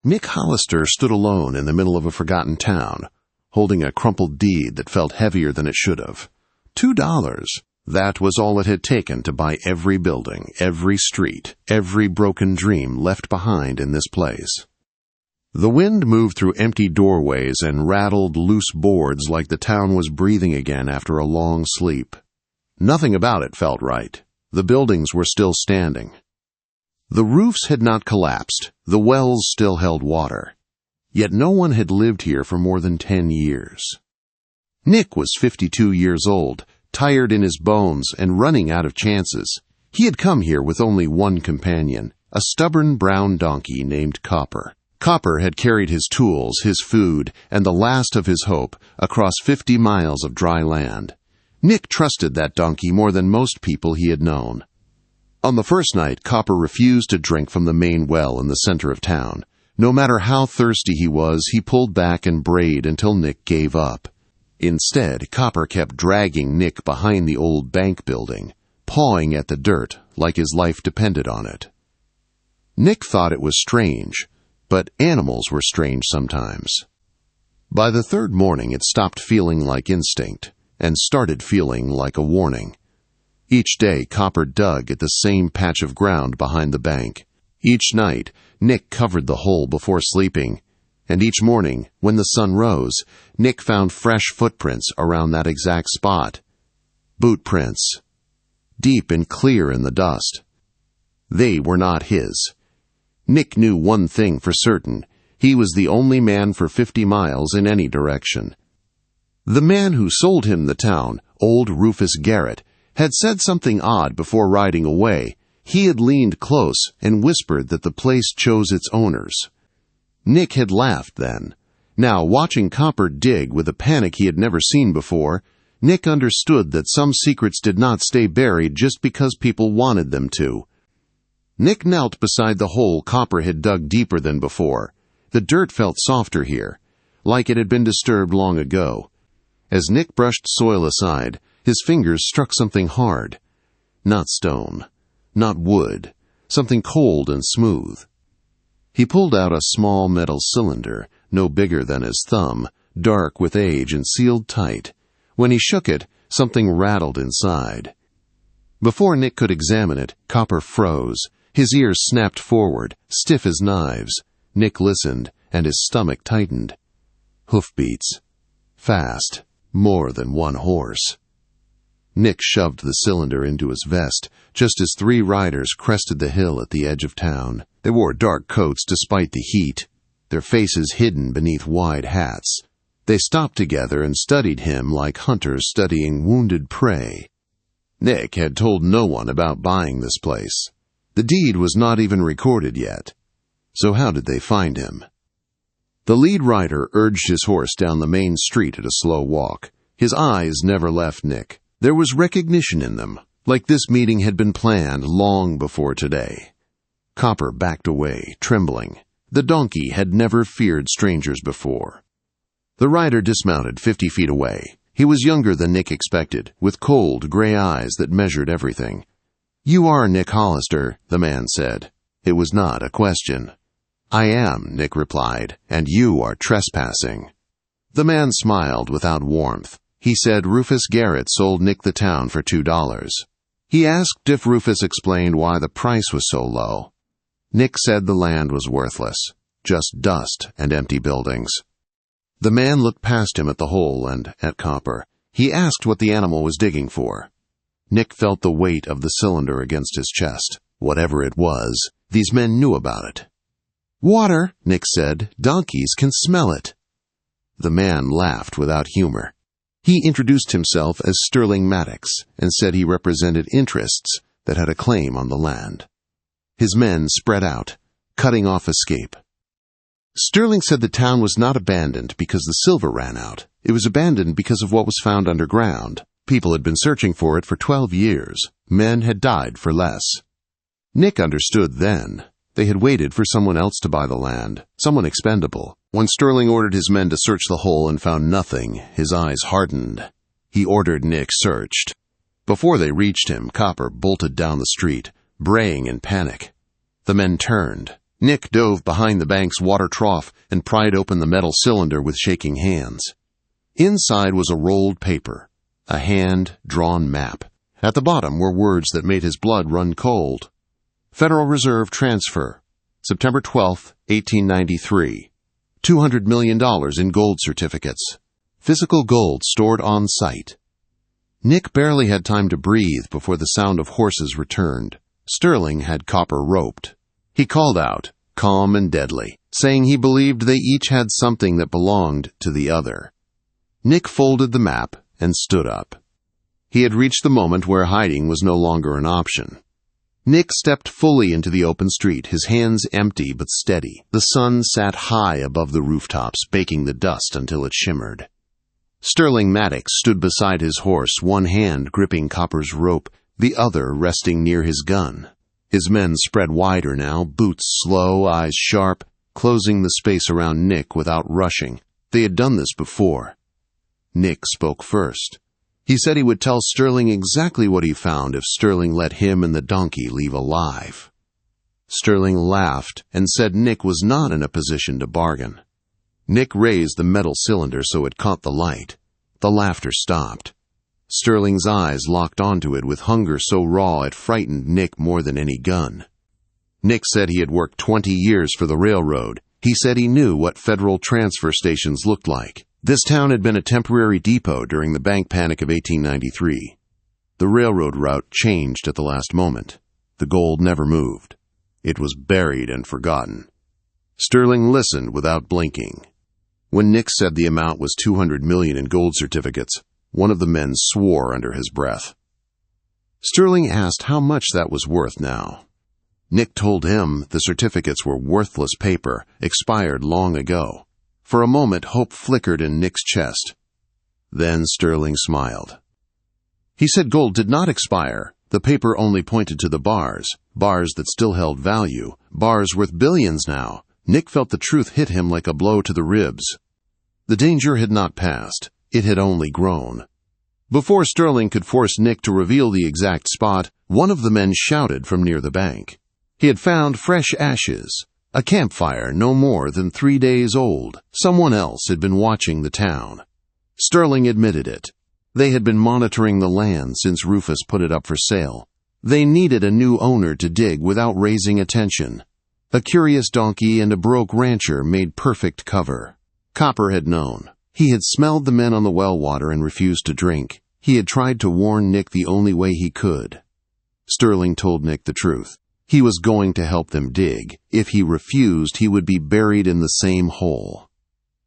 Nick Hollister stood alone in the middle of a forgotten town, holding a crumpled deed that felt heavier than it should have. $2. That was all it had taken to buy every building, every street, every broken dream left behind in this place. The wind moved through empty doorways and rattled loose boards like the town was breathing again after a long sleep. Nothing about it felt right. The buildings were still standing. The roofs had not collapsed. The wells still held water. Yet no one had lived here for more than 10 years. Nick was 52 years old, tired in his bones and running out of chances. He had come here with only one companion, a stubborn brown donkey named Copper. Copper had carried his tools, his food, and the last of his hope across 50 miles of dry land. Nick trusted that donkey more than most people he had known. On the first night, Copper refused to drink from the main well in the center of town. No matter how thirsty he was, he pulled back and brayed until Nick gave up. Instead, Copper kept dragging Nick behind the old bank building, pawing at the dirt like his life depended on it. Nick thought it was strange, but animals were strange sometimes. By the third morning, it stopped feeling like instinct and started feeling like a warning. Each day, Copper dug at the same patch of ground behind the bank. Each night, Nick covered the hole before sleeping, and each morning, when the sun rose, Nick found fresh footprints around that exact spot. Boot prints, deep and clear in the dust. They were not his. Nick knew one thing for certain. He was the only man for 50 miles in any direction. The man who sold him the town, old Rufus Garrett, had said something odd before riding away. He had leaned close and whispered that the place chose its owners. Nick had laughed then. Now, watching Copper dig with a panic he had never seen before, Nick understood that some secrets did not stay buried just because people wanted them to. Nick knelt beside the hole Copper had dug deeper than before. The dirt felt softer here, like it had been disturbed long ago. As Nick brushed soil aside, his fingers struck something hard. Not stone, not wood, something cold and smooth. He pulled out a small metal cylinder, no bigger than his thumb, dark with age and sealed tight. When he shook it, something rattled inside. Before Nick could examine it, Copper froze. His ears snapped forward, stiff as knives. Nick listened, and his stomach tightened. Hoofbeats. Fast. More than one horse. Nick shoved the cylinder into his vest, just as 3 riders crested the hill at the edge of town. They wore dark coats despite the heat, their faces hidden beneath wide hats. They stopped together and studied him like hunters studying wounded prey. Nick had told no one about buying this place. The deed was not even recorded yet. So how did they find him? The lead rider urged his horse down the main street at a slow walk. His eyes never left Nick. There was recognition in them, like this meeting had been planned long before today. Copper backed away, trembling. The donkey had never feared strangers before. The rider dismounted 50 feet away. He was younger than Nick expected, with cold, gray eyes that measured everything. "You are Nick Hollister," the man said. It was not a question. "I am," Nick replied, "and you are trespassing." The man smiled without warmth. He said Rufus Garrett sold Nick the town for $2. He asked if Rufus explained why the price was so low. Nick said the land was worthless, just dust and empty buildings. The man looked past him at the hole and at Copper. He asked what the animal was digging for. Nick felt the weight of the cylinder against his chest. Whatever it was, these men knew about it. "Water," Nick said. "Donkeys can smell it." The man laughed without humor. He introduced himself as Sterling Maddox and said he represented interests that had a claim on the land. His men spread out, cutting off escape. Sterling said the town was not abandoned because the silver ran out. It was abandoned because of what was found underground. People had been searching for it for 12 years. Men had died for less. Nick understood then. They had waited for someone else to buy the land, someone expendable. When Sterling ordered his men to search the hole and found nothing, his eyes hardened. He ordered Nick searched. Before they reached him, Copper bolted down the street, braying in panic. The men turned. Nick dove behind the bank's water trough and pried open the metal cylinder with shaking hands. Inside was a rolled paper, a hand-drawn map. At the bottom were words that made his blood run cold. Federal Reserve Transfer, September 12, 1893. $200 million in gold certificates. Physical gold stored on site. Nick barely had time to breathe before the sound of horses returned. Sterling had Copper roped. He called out, calm and deadly, saying he believed they each had something that belonged to the other. Nick folded the map and stood up. He had reached the moment where hiding was no longer an option. Nick stepped fully into the open street, his hands empty but steady. The sun sat high above the rooftops, baking the dust until it shimmered. Sterling Maddox stood beside his horse, one hand gripping Copper's rope, the other resting near his gun. His men spread wider now, boots slow, eyes sharp, closing the space around Nick without rushing. They had done this before. Nick spoke first. He said he would tell Sterling exactly what he found if Sterling let him and the donkey leave alive. Sterling laughed and said Nick was not in a position to bargain. Nick raised the metal cylinder so it caught the light. The laughter stopped. Sterling's eyes locked onto it with hunger so raw it frightened Nick more than any gun. Nick said he had worked 20 years for the railroad. He said he knew what federal transfer stations looked like. This town had been a temporary depot during the bank panic of 1893. The railroad route changed at the last moment. The gold never moved. It was buried and forgotten. Sterling listened without blinking. When Nick said the amount was $200 million in gold certificates, one of the men swore under his breath. Sterling asked how much that was worth now. Nick told him the certificates were worthless paper, expired long ago. For a moment, hope flickered in Nick's chest. Then Sterling smiled. He said gold did not expire. The paper only pointed to the bars that still held value, bars worth billions now. Nick felt the truth hit him like a blow to the ribs. The danger had not passed. It had only grown. Before Sterling could force Nick to reveal the exact spot, one of the men shouted from near the bank. He had found fresh ashes. A campfire no more than 3 days old. Someone else had been watching the town. Sterling admitted it. They had been monitoring the land since Rufus put it up for sale. They needed a new owner to dig without raising attention. A curious donkey and a broke rancher made perfect cover. Copper had known. He had smelled the men on the well water and refused to drink. He had tried to warn Nick the only way he could. Sterling told Nick the truth. He was going to help them dig. If he refused, he would be buried in the same hole.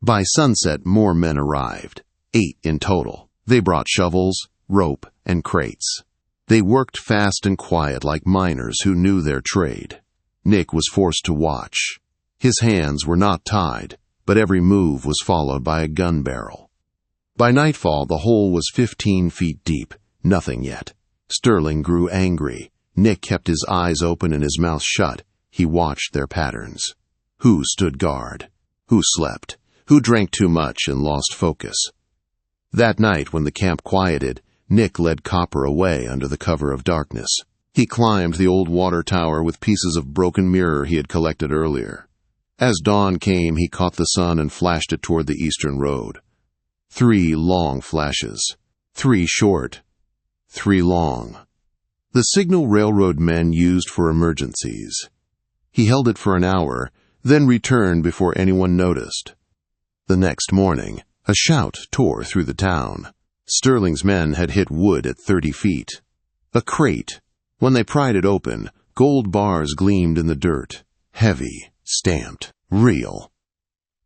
By sunset, more men arrived. 8 in total. They brought shovels, rope, and crates. They worked fast and quiet like miners who knew their trade. Nick was forced to watch. His hands were not tied, but every move was followed by a gun barrel. By nightfall, the hole was 15 feet deep. Nothing yet. Sterling grew angry. Nick kept his eyes open and his mouth shut. He watched their patterns. Who stood guard? Who slept? Who drank too much and lost focus? That night, when the camp quieted, Nick led Copper away under the cover of darkness. He climbed the old water tower with pieces of broken mirror he had collected earlier. As dawn came, he caught the sun and flashed it toward the eastern road. 3 long flashes. 3 short. 3 long. The signal railroad men used for emergencies. He held it for an hour, then returned before anyone noticed. The next morning, a shout tore through the town. Sterling's men had hit wood at 30 feet. A crate. When they pried it open, gold bars gleamed in the dirt. Heavy, stamped, real.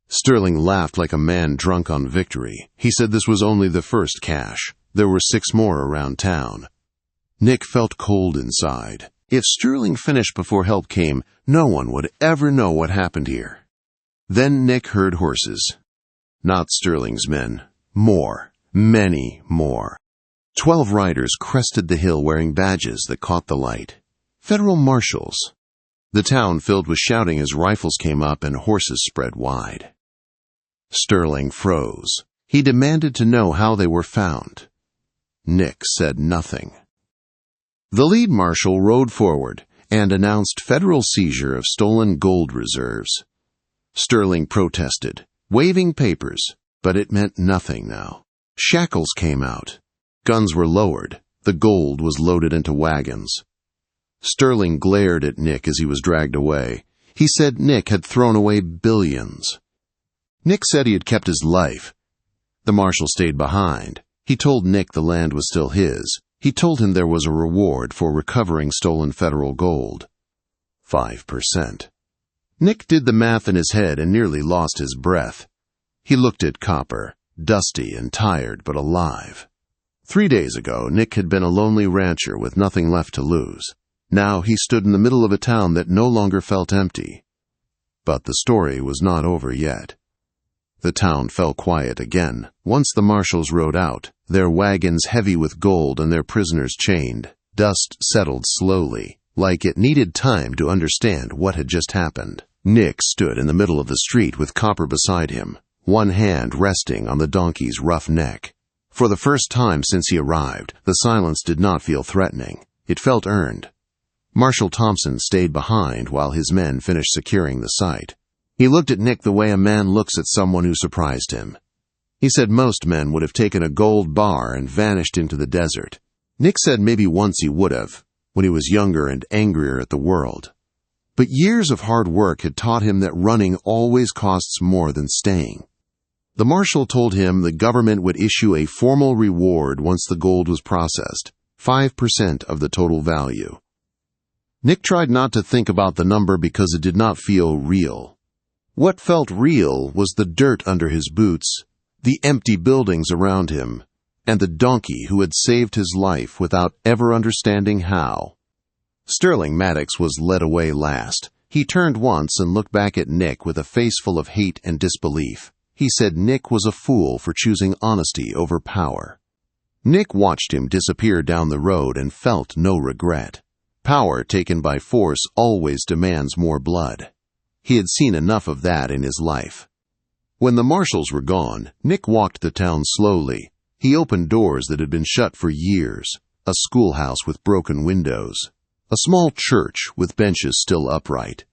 Sterling laughed like a man drunk on victory. He said this was only the first cache. There were 6 more around town. Nick felt cold inside. If Sterling finished before help came, no one would ever know what happened here. Then Nick heard horses. Not Sterling's men. More. Many more. 12 riders crested the hill wearing badges that caught the light. Federal marshals. The town filled with shouting as rifles came up and horses spread wide. Sterling froze. He demanded to know how they were found. Nick said nothing. The lead marshal rode forward, and announced federal seizure of stolen gold reserves. Sterling protested, waving papers, but it meant nothing now. Shackles came out. Guns were lowered. The gold was loaded into wagons. Sterling glared at Nick as he was dragged away. He said Nick had thrown away billions. Nick said he had kept his life. The marshal stayed behind. He told Nick the land was still his. He told him there was a reward for recovering stolen federal gold. 5%. Nick did the math in his head and nearly lost his breath. He looked at Copper, dusty and tired but alive. 3 days ago, Nick had been a lonely rancher with nothing left to lose. Now he stood in the middle of a town that no longer felt empty. But the story was not over yet. The town fell quiet again. Once the marshals rode out, their wagons heavy with gold and their prisoners chained, dust settled slowly, like it needed time to understand what had just happened. Nick stood in the middle of the street with Copper beside him, one hand resting on the donkey's rough neck. For the first time since he arrived, the silence did not feel threatening. It felt earned. Marshal Thompson stayed behind while his men finished securing the site. He looked at Nick the way a man looks at someone who surprised him. He said most men would have taken a gold bar and vanished into the desert. Nick said maybe once he would have, when he was younger and angrier at the world. But years of hard work had taught him that running always costs more than staying. The marshal told him the government would issue a formal reward once the gold was processed, 5% of the total value. Nick tried not to think about the number because it did not feel real. What felt real was the dirt under his boots, the empty buildings around him, and the donkey who had saved his life without ever understanding how. Sterling Maddox was led away last. He turned once and looked back at Nick with a face full of hate and disbelief. He said Nick was a fool for choosing honesty over power. Nick watched him disappear down the road and felt no regret. Power taken by force always demands more blood. He had seen enough of that in his life. When the marshals were gone, Nick walked the town slowly. He opened doors that had been shut for years, a schoolhouse with broken windows, a small church with benches still upright,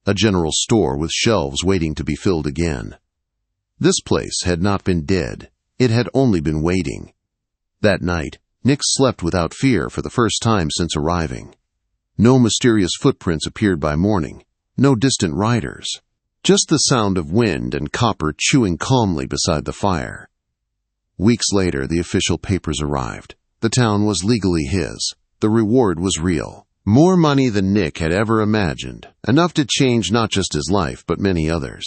a general store with shelves waiting to be filled again. This place had not been dead. It had only been waiting. That night, Nick slept without fear for the first time since arriving. No mysterious footprints appeared by morning. No distant riders. Just the sound of wind and Copper chewing calmly beside the fire. Weeks later, the official papers arrived. The town was legally his. The reward was real. More money than Nick had ever imagined. Enough to change not just his life, but many others.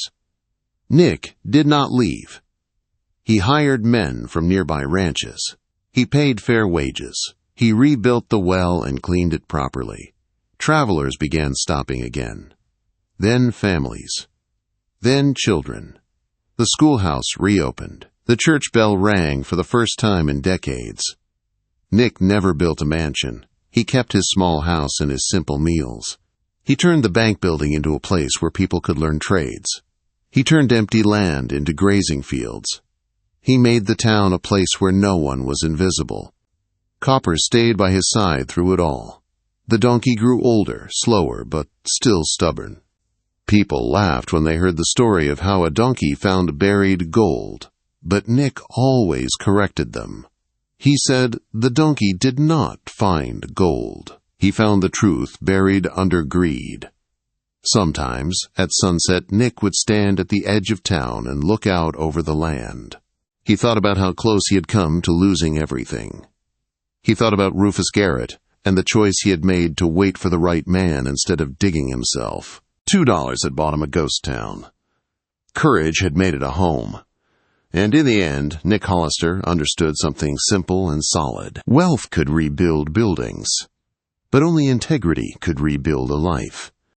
Nick did not leave. He hired men from nearby ranches. He paid fair wages. He rebuilt the well and cleaned it properly. Travelers began stopping again. Then families. Then children. The schoolhouse reopened. The church bell rang for the first time in decades. Nick never built a mansion. He kept his small house and his simple meals. He turned the bank building into a place where people could learn trades. He turned empty land into grazing fields. He made the town a place where no one was invisible. Copper stayed by his side through it all. The donkey grew older, slower, but still stubborn. People laughed when they heard the story of how a donkey found buried gold, but Nick always corrected them. He said the donkey did not find gold. He found the truth buried under greed. Sometimes, at sunset, Nick would stand at the edge of town and look out over the land. He thought about how close he had come to losing everything. He thought about Rufus Garrett and the choice he had made to wait for the right man instead of digging himself. $2 had bought him a ghost town. Courage had made it a home. And in the end, Nick Hollister understood something simple and solid. Wealth could rebuild buildings, but only integrity could rebuild a life.